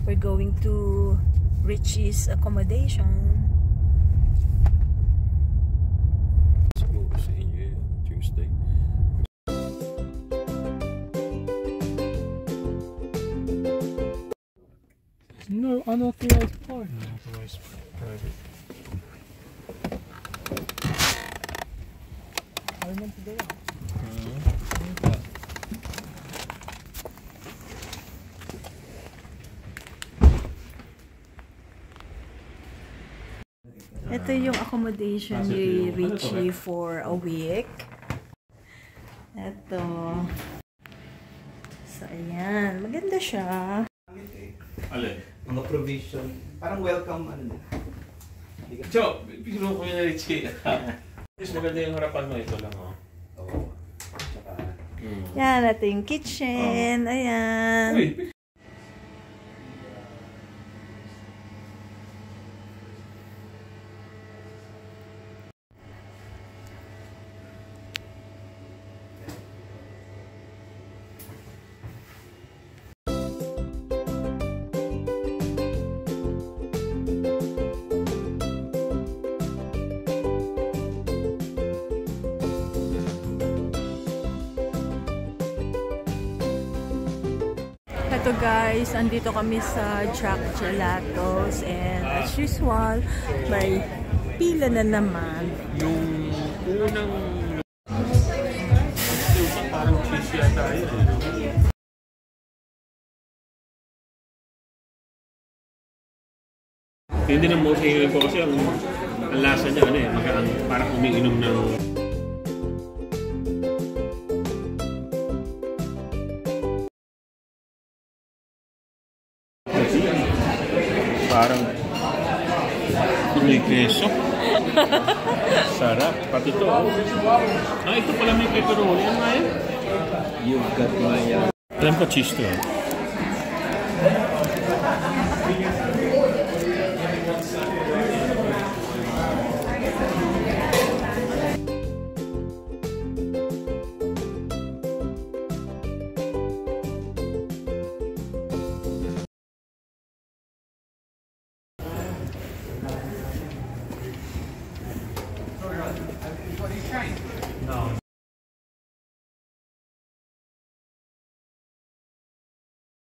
We're going to Richie's accommodation. Siguro sa inyo Tuesday. No unauthorized park. Unauthorized private. I meant to go out. Ito yung accommodation ni Richie for a week. Ito. So, ayan. Maganda siya. Alin? Mga provision. Parang welcome ano na. Cho, pinuno ko yung Richie. Mas maganda yung harapan mo. Ito lang, oh. Oo. Tsaka... Yan, ito yung kitchen. Ayan. Uy! Ito guys, andito kami sa Jack Gelatos and as usual, may pila na naman. Yung unang... parang cheese yata yun. Hindi na mo sa inyo ko kasi ang lasa niya ano eh, parang umiinom ng... Parang may keso. Sarap. Pati ito. Ito pala may pepperoni. Ano nga yun? You've got my... Alam ko cheese to.